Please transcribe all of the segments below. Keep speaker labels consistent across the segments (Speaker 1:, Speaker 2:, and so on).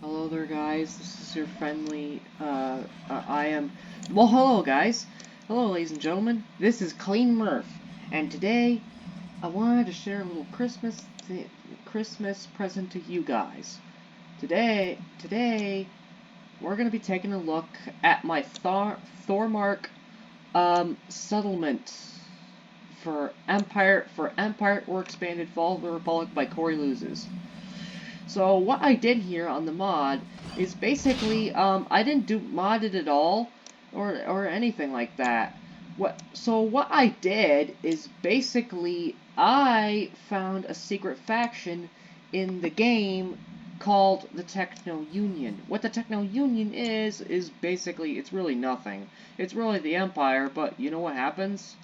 Speaker 1: Hello there, guys. This is your friendly, well, hello, guys. Hello, ladies and gentlemen. This is Clean Murph, and today I wanted to share a little Christmas present to you guys. Today, we're going to be taking a look at my Thormark, settlement for Empire or Expanded Fall of the Republic by Corey Loses. So what I did here on the mod is basically, I didn't mod it at all, or anything like that. What I did is basically, I found a secret faction in the game called the Techno Union. What the Techno Union is basically, it's really nothing. It's really the Empire, but you know what happens?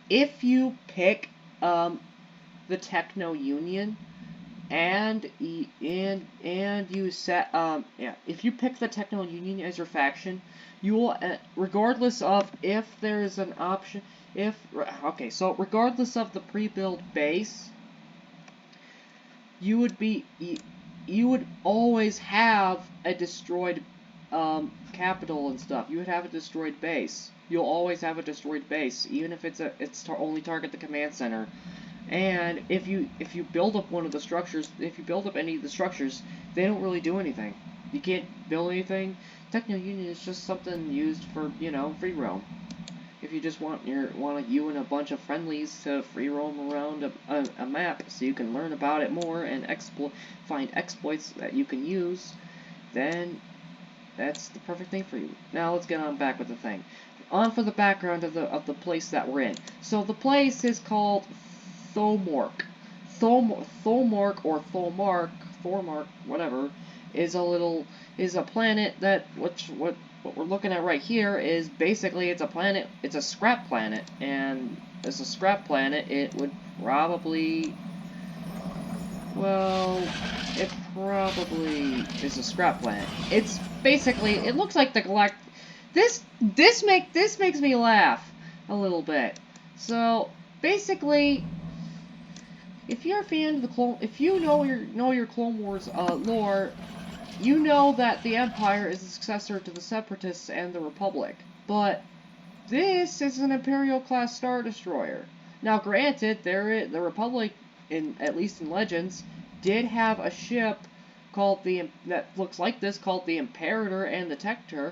Speaker 1: If you pick, the Techno Union, and you set if you pick the Techno Union as your faction, you will, regardless of if there is an option, so regardless of the pre-built base, you would always have a destroyed, capital and stuff. You would have a destroyed base. You'll always have a destroyed base, even if it's only target the command center. And if you build up one of the structures, if you build up any of the structures, they don't really do anything. You can't build anything. Techno Union is just something used for, free roam. If you just want you and a bunch of friendlies to free roam around a map so you can learn about it more and find exploits that you can use, then that's the perfect thing for you. Now let's get on back with the thing. On for the background of the place that we're in. So the place is called Thormark. Thormark, whatever, is a planet that, what we're looking at right here is basically, it's a scrap planet, and as a scrap planet, it would probably, well, it probably is a scrap planet. It's basically, it looks like the this makes me laugh a little bit. So basically, if you're a fan of if you know your Clone Wars lore, you know that the Empire is the successor to the Separatists and the Republic. But this is an Imperial-class Star Destroyer. Now, granted, the Republic, at least in Legends, did have a ship that looks like this, called the Imperator and the Tector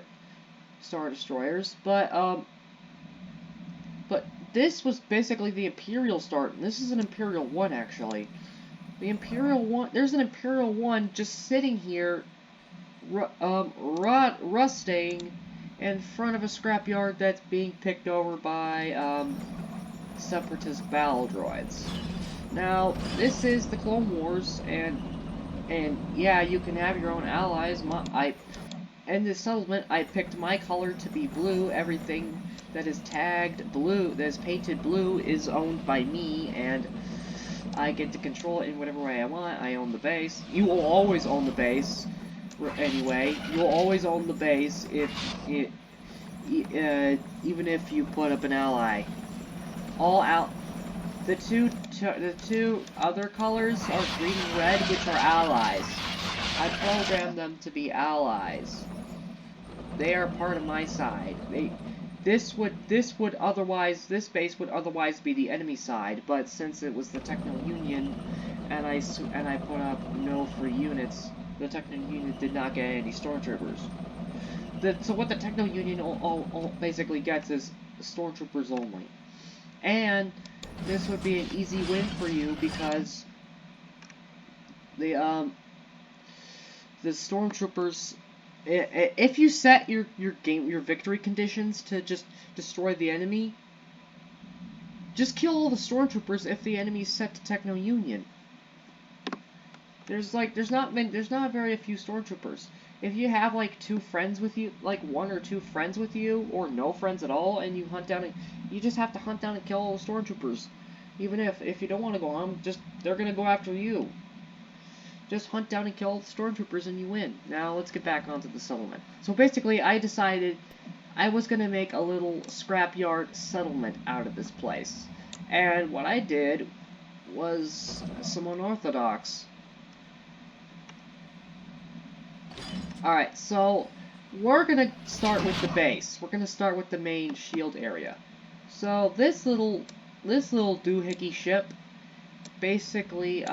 Speaker 1: Star Destroyers, but this was basically the Imperial Star. This is an Imperial 1, actually. The Imperial 1, there's an Imperial 1 just sitting here, rusting in front of a scrapyard that's being picked over by, Separatist battle droids. Now, this is the Clone Wars, and yeah, you can have your own allies. In this settlement, I picked my color to be blue. Everything that is tagged blue, that is painted blue, is owned by me, and I get to control it in whatever way I want. I own the base. You will always own the base. Anyway, you'll always own the base even if you put up an ally. The two other colors are green and red, which are allies. I programmed them to be allies. They are part of my side. This base would otherwise be the enemy side, but since it was the Techno Union, and I put up no free units, the Techno Union did not get any stormtroopers. So what the Techno Union basically gets is stormtroopers only, and this would be an easy win for you because the stormtroopers, if you set your victory conditions to just destroy the enemy, just kill all the stormtroopers if the enemy is set to Techno Union. There's not very few stormtroopers. If you have like two friends with you, like one or two friends with you, or no friends at all, and you just have to hunt down and kill all the stormtroopers. Even if you don't want to go on, they're gonna go after you. Just hunt down and kill all the stormtroopers and you win. Now let's get back onto the settlement. So basically, I decided I was gonna make a little scrapyard settlement out of this place. And what I did was some unorthodox. Alright, so we're gonna start with the base. We're gonna start with the main shield area. So this little doohickey ship basically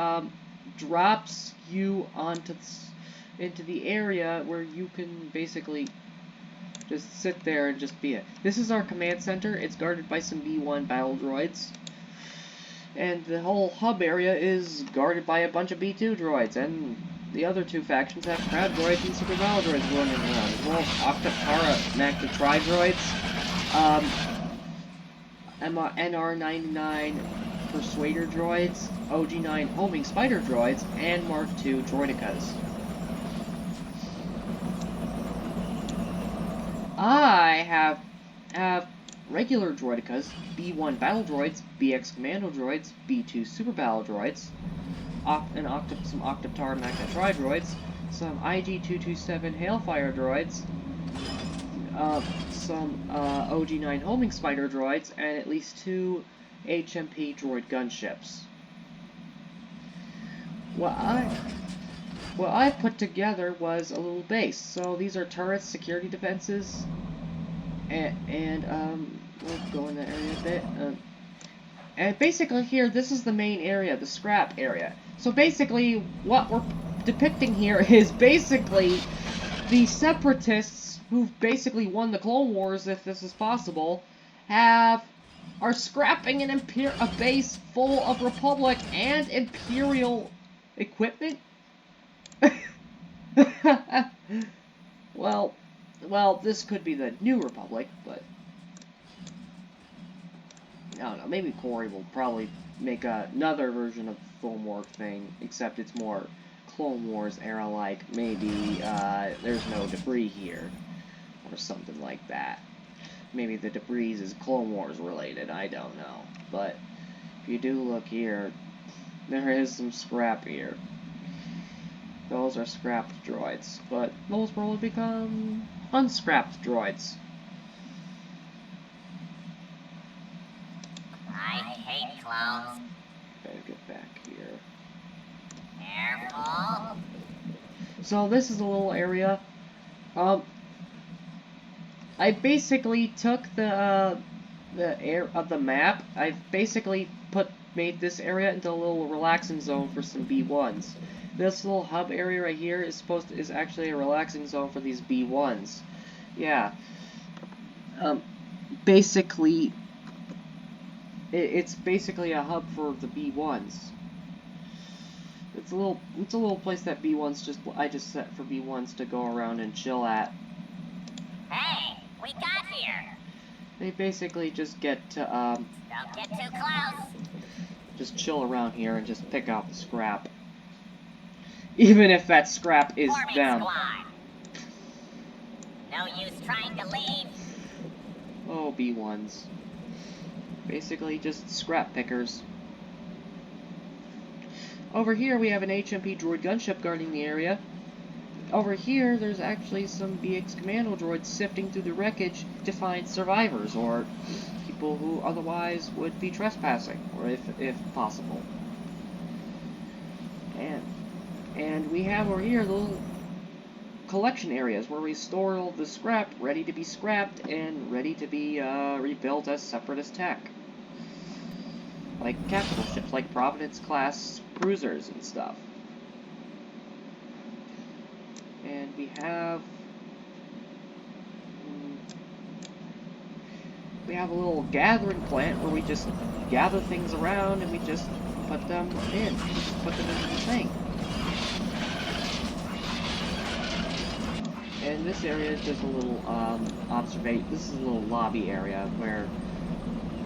Speaker 1: drops you into the area where you can basically just sit there and just be it. This is our command center. It's guarded by some B1 battle droids. And the whole hub area is guarded by a bunch of B2 droids, and the other two factions have crowd droids and super battle droids running around, as well as Octapara Magna Tri droids, NR99 Persuader droids, OG9 homing spider droids, and Mark II droidicas. I have regular droidicas, B1 battle droids, BX commando droids, B2 super battle droids, some Octapara Magna Tri droids, some IG-227 Hailfire droids, some OG-9 homing spider droids, and at least 2 HMP droid gunships. What I put together was a little base. So these are turrets, security defenses, and we'll go in that area a bit. And basically here, this is the main area, the scrap area. So basically, what we're depicting here is basically the separatists who've basically won the Clone Wars, if this is possible, are scrapping a base full of Republic and Imperial equipment. Well, this could be the New Republic, but I don't know, maybe Corey will probably make another version of the Clone War thing, except it's more Clone Wars era, like maybe there's no debris here, or something like that. Maybe the debris is Clone Wars related, I don't know. But if you do look here, there is some scrap here. Those are scrapped droids, but those will become unscrapped droids.
Speaker 2: I hate clones.
Speaker 1: Gotta get back here.
Speaker 2: Careful.
Speaker 1: So this is a little area. I basically took the air of the map. I've basically made this area into a little relaxing zone for some B1s. This little hub area right here is actually a relaxing zone for these B1s. Yeah. Basically, it's basically a hub for the B1s. It's a little place that I just set for B1s to go around and chill at.
Speaker 2: Hey, we got here.
Speaker 1: They basically just get to
Speaker 2: Don't get too close.
Speaker 1: just chill around here and just pick out the scrap. Even if that scrap is
Speaker 2: Forming
Speaker 1: them.
Speaker 2: squad. No use trying to leave.
Speaker 1: Oh, B1s. Basically just scrap pickers. Over here we have an HMP droid gunship guarding the area. Over here there's actually some BX commando droids sifting through the wreckage to find survivors or people who otherwise would be trespassing, or if possible. And we have over here little collection areas where we store all the scrap ready to be scrapped and ready to be rebuilt as separatist tech. Like capital ships, like Providence-class cruisers and stuff. And we have a little gathering plant where we just gather things around and we just put them in. Put them into the thing. And this area is just a little this is a little lobby area where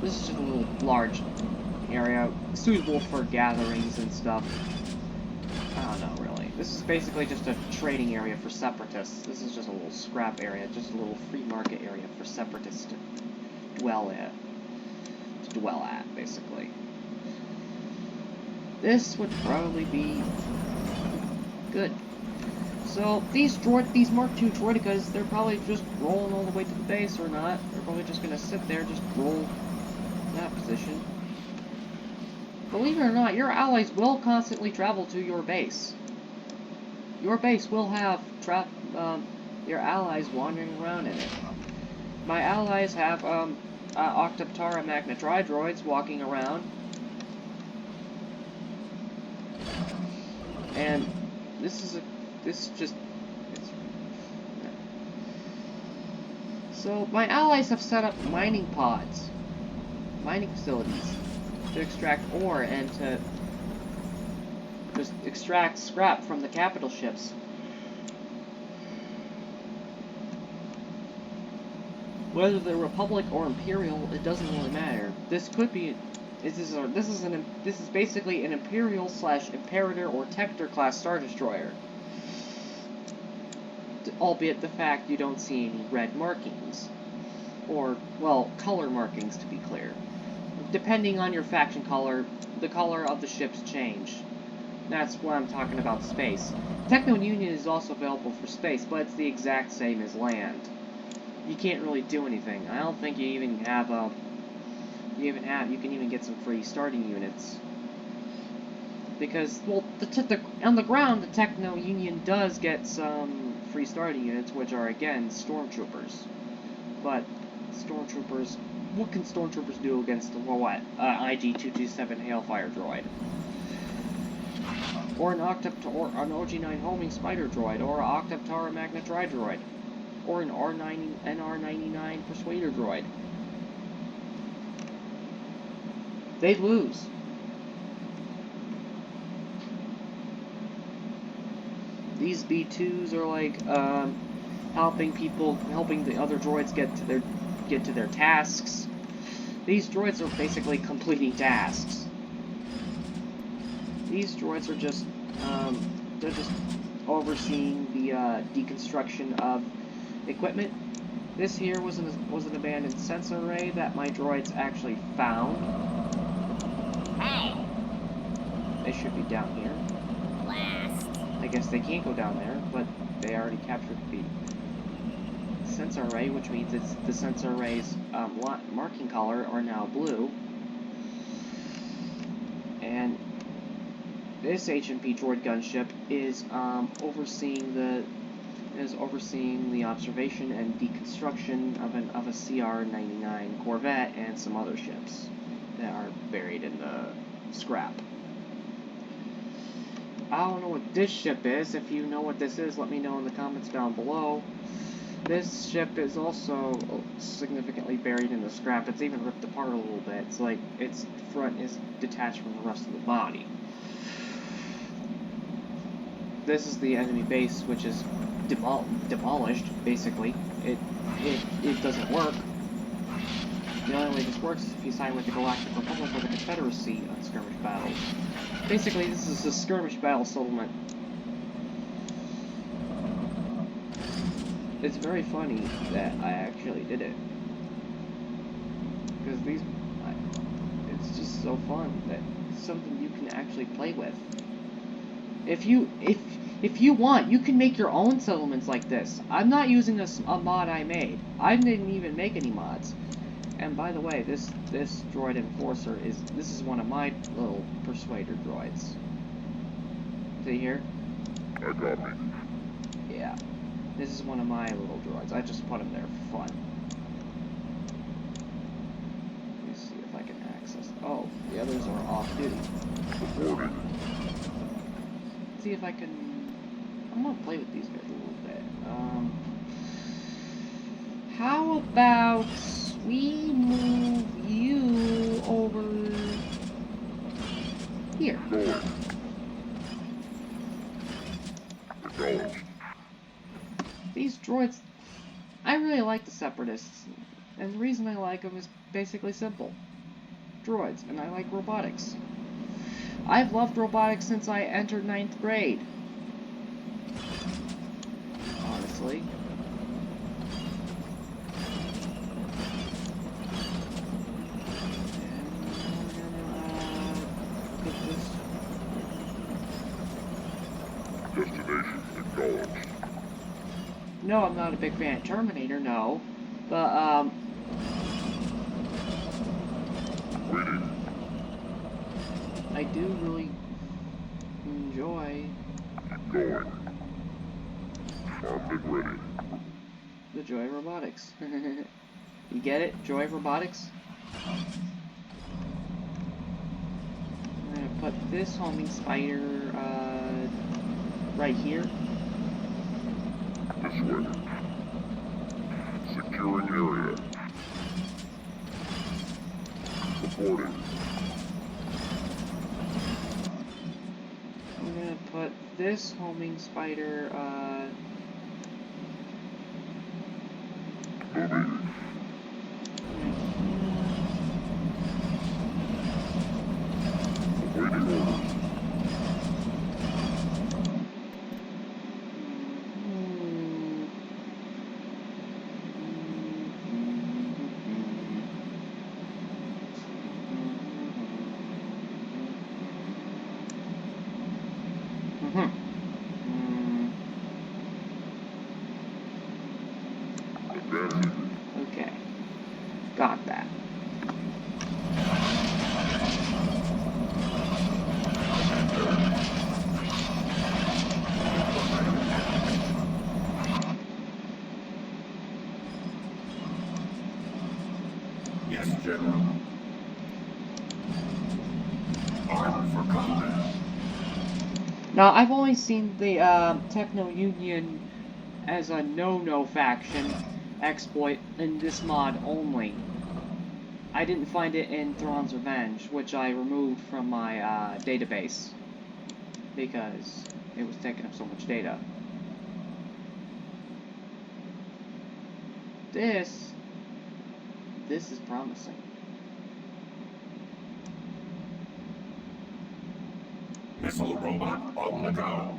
Speaker 1: this is just a little large area suitable for gatherings and stuff. I don't know really. This is basically just a trading area for separatists. This is just a little scrap area, just a little free market area for separatists to dwell at, basically. This would probably be good. So these Mark II droidicas, they're probably just rolling all the way to the base or not. They're probably just gonna sit there, just roll in that position. Believe it or not, your allies will constantly travel to your base. Your base will have your allies wandering around in it. My allies have Octoptara Magna droids walking around, and this just. So my allies have set up mining pods, mining facilities, to extract ore and to just extract scrap from the capital ships. Whether they're Republic or Imperial, it doesn't really matter. This could be, this is basically an Imperial / Imperator or Tector class Star Destroyer. Albeit the fact you don't see any red markings. Or, well, color markings to be clear. Depending on your faction color, the color of the ships change. That's what I'm talking about space. Techno Union is also available for space, but it's the exact same as land. You can't really do anything. I don't think you even have you can even get some free starting units. Because, well, on the ground, the Techno Union does get some free starting units, which are, again, Stormtroopers. But, Stormtroopers, what can Stormtroopers do against the, IG-227 Hailfire droid? Or an OG-9 homing spider droid, or an Octoptara Magna droid, or an NR-99 Persuader droid. They'd lose. These B2s are like helping the other droids get to their tasks. These droids are basically completing tasks. These droids are just they're just overseeing the deconstruction of equipment. This here was an abandoned sensor array that my droids actually found.
Speaker 2: Hey!
Speaker 1: They should be down here.
Speaker 2: Blast!
Speaker 1: I guess they can't go down there, but they already captured the sensor array, which means it's the sensor array's marking color are now blue. And this HMP droid gunship is overseeing the observation and deconstruction of a CR-99 Corvette and some other ships that are buried in the scrap. I don't know what this ship is. If you know what this is, let me know in the comments down below. This ship is also significantly buried in the scrap. It's even ripped apart a little bit. It's like its front is detached from the rest of the body. This is the enemy base, which is demolished, basically. It doesn't work. The only way this works is if you side with the Galactic Republic or the Confederacy on skirmish battles. Basically, this is a skirmish battle settlement. It's very funny that I actually did it. Because it's just so fun that it's something you can actually play with. If you want, you can make your own settlements like this. I'm not using a mod I made. I didn't even make any mods. And by the way, this droid enforcer this is one of my little persuader droids. See here?
Speaker 3: I copy.
Speaker 1: Yeah. This is one of my little droids. I just put him there for fun. Let me see if I can access. Oh, the others are off duty.
Speaker 3: Reporting.
Speaker 1: Let's see if I can. I'm gonna play with these guys a little bit. How about we move you over here?
Speaker 3: Acknowledged.
Speaker 1: These droids, I really like the Separatists, and the reason I like them is basically simple. Droids, and I like robotics. I've loved robotics since I entered 9th grade. Honestly.
Speaker 3: Destination acknowledged.
Speaker 1: No, I'm not a big fan of Terminator, no. But,
Speaker 3: Waiting.
Speaker 1: I do really enjoy...
Speaker 3: Going. Armed and ready.
Speaker 1: The droid robotics. You get it? Droid robotics? I'm gonna put this homing spider, right here.
Speaker 3: This way. Securing area. Reporting.
Speaker 1: I'm gonna put this homing spider,
Speaker 3: Moving. Awaiting orders. Advancing.
Speaker 1: Okay. Got that.
Speaker 3: Yes, General. Armed for combat.
Speaker 1: Now, I've only seen the Techno Union as a no-no faction exploit in this mod only. I didn't find it in Thrawn's Revenge, which I removed from my database because it was taking up so much data. This is promising.
Speaker 3: Missile robot on the go.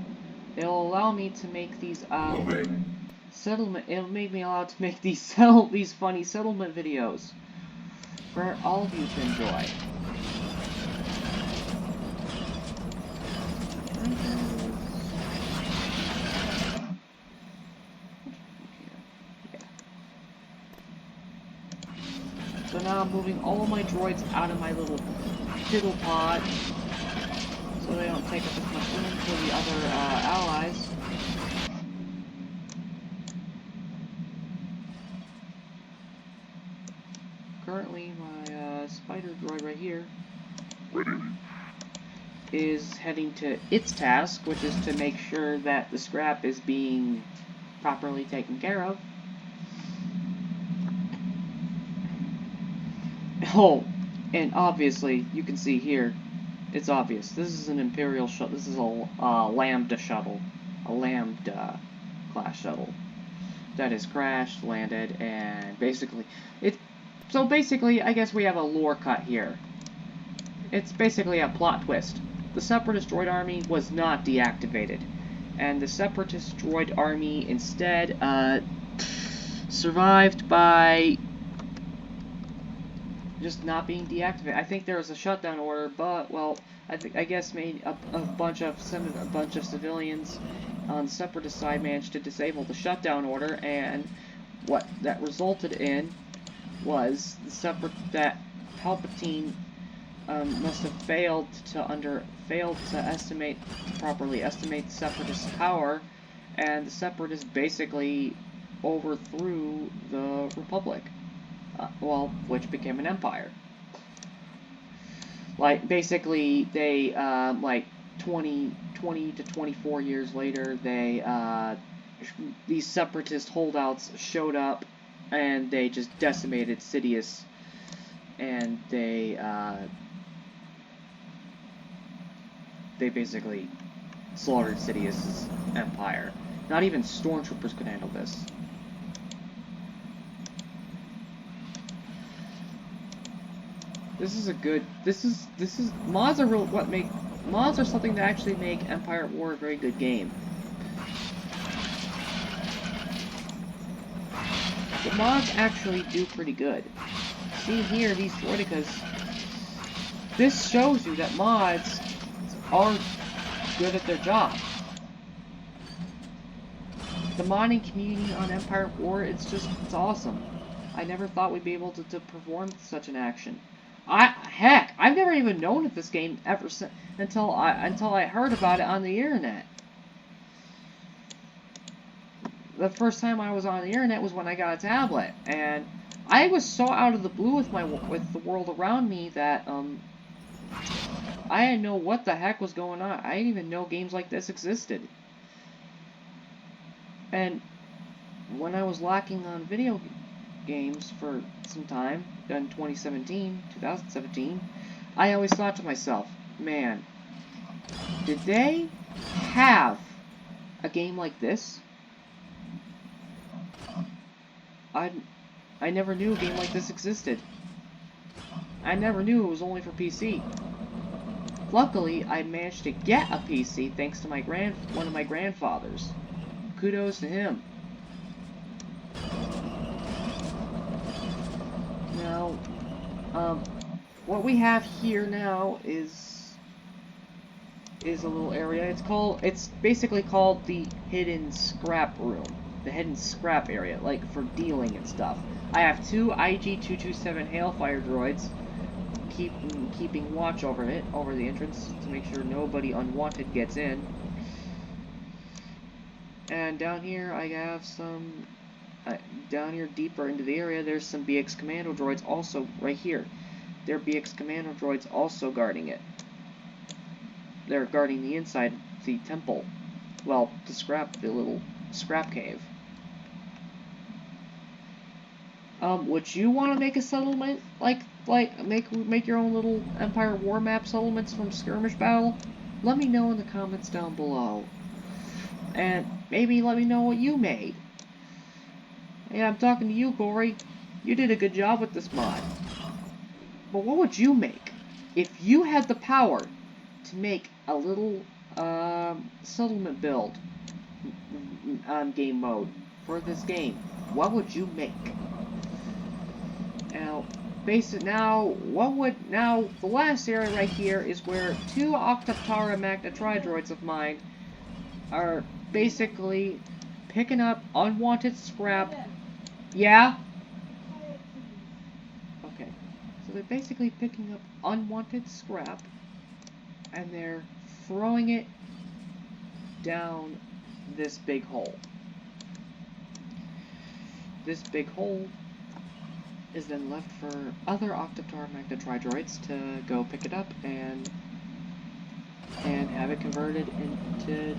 Speaker 1: It'll allow me to make these
Speaker 3: Moving.
Speaker 1: settlement. It'll make me allowed to make these these funny settlement videos for all of you to enjoy. So now I'm moving all my droids out of my little fiddle pod so they don't take up as much room for the other allies. Currently, my spider droid right here
Speaker 3: Ready.
Speaker 1: is heading to its task, which is to make sure that the scrap is being properly taken care of. Oh, and obviously, you can see here, it's obvious. This is an Imperial shuttle. This is a Lambda shuttle. A Lambda class shuttle that has crashed, landed, and basically, so basically, I guess we have a lore cut here. It's basically a plot twist. The Separatist droid army was not deactivated, and the Separatist droid army instead survived by just not being deactivated. I think there was a shutdown order, but well, I guess made a bunch of civilians on the Separatist side managed to disable the shutdown order, and what that resulted in was that Palpatine must have failed to properly estimate the Separatist power, and the Separatists basically overthrew the Republic. Which became an empire. Like, basically, they, like, 20 to 24 years later, these separatist holdouts showed up, and they just decimated Sidious, and they basically slaughtered Sidious's empire. Not even stormtroopers could handle this. Mods are something that actually make Empire at War a very good game. The mods actually do pretty good. See here, these droidicas, this shows you that mods are good at their job. The modding community on Empire at War, it's awesome. I never thought we'd be able to perform such an action. Heck, I've never even known of this game ever until I heard about it on the internet. the first time I was on the internet was when I got a tablet, and I was so out of the blue with the world around me that I didn't know what the heck was going on. I didn't even know games like this existed. And when I was lacking on video games for some time, in 2017, I always thought to myself, man, did they have a game like this? I never knew a game like this existed. I never knew it was only for PC. Luckily, I managed to get a PC thanks to one of my grandfathers. Kudos to him. Now, what we have here now is a little area. It's basically called the hidden scrap room. The hidden scrap area, like for dealing and stuff. I have 2 IG-227 Hailfire droids keeping watch over the entrance to make sure nobody unwanted gets in. And down here I have some, down here deeper into the area, there's some BX Commando droids also right here. There are BX Commando droids also guarding it. They're guarding the inside of the temple. Well, the little scrap cave. Would you want to make a settlement make your own little Empire War map settlements from Skirmish Battle? Let me know in the comments down below. And maybe let me know what you made. Yeah, I'm talking to you, Corey. You did a good job with this mod. But what would you make if you had the power to make a little settlement build on game mode for this game? What would you make? Now, the last area right here is where 2 Octoptara Magna Tri-Droids of mine are basically picking up unwanted scrap. Yeah? Okay. So they're basically picking up unwanted scrap, and they're throwing it down this big hole. This big hole is then left for other Octoptara Magna Tri-Droids to go pick it up and have it converted into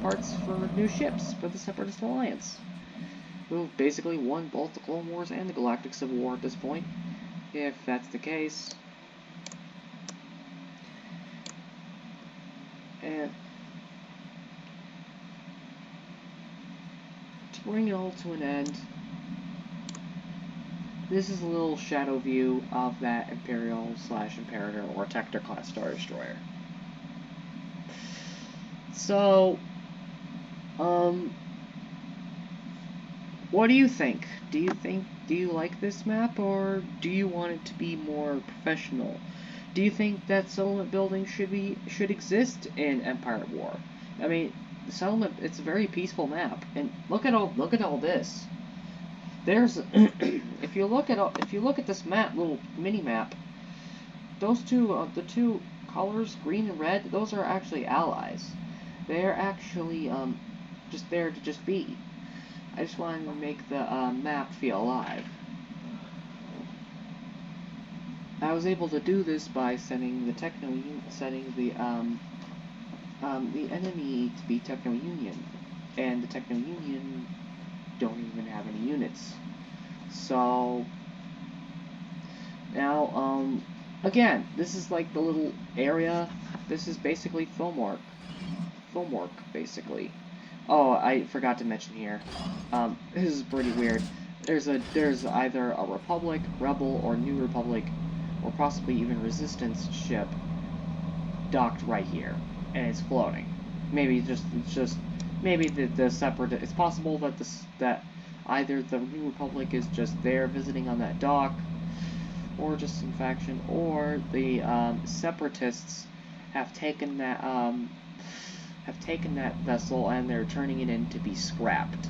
Speaker 1: parts for new ships for the Separatist Alliance, who basically won both the Clone Wars and the Galactic Civil War at this point, if that's the case. And to bring it all to an end, this is a little shadow view of that Imperial/Imperator or Tector class Star Destroyer. So, what do you think? Do you like this map, or do you want it to be more professional? Do you think that settlement building should exist in Empire at War? I mean, it's a very peaceful map, and look at all this. There's if you look at this map, little mini map, those the 2 colors, green and red, those are actually allies. They're actually just there to just be. I just wanted to make the map feel alive. I was able to do this by setting the enemy to be Techno Union, and the Techno Union don't even have any units. So now, again, this is like the little area. This is basically film work, basically. Oh, I forgot to mention here. This is pretty weird. There's either a Republic, Rebel, or New Republic, or possibly even Resistance ship docked right here, and it's floating. Maybe maybe the separate. It's possible that either the New Republic is just there visiting on that dock, or just some faction, or the Separatists have taken that vessel and they're turning it in to be scrapped.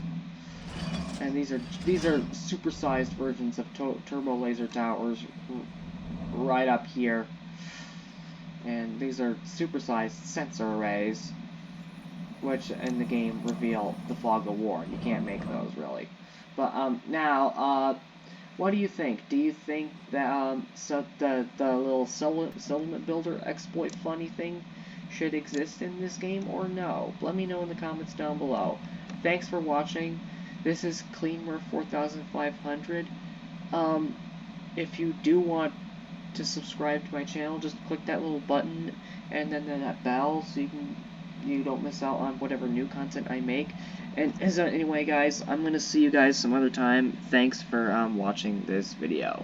Speaker 1: And these are supersized versions of turbo laser towers right up here, and these are supersized sensor arrays. which in the game reveal the Fog of War. You can't make those, really. But, now, what do you think? Do you think that, so the little settlement builder exploit funny thing should exist in this game, or no? Let me know in the comments down below. Thanks for watching. This is Cleanmer 4500. If you do want to subscribe to my channel, just click that little button and then that bell so you don't miss out on whatever new content I make. And anyway, guys, I'm gonna see you guys some other time. Thanks for watching this video.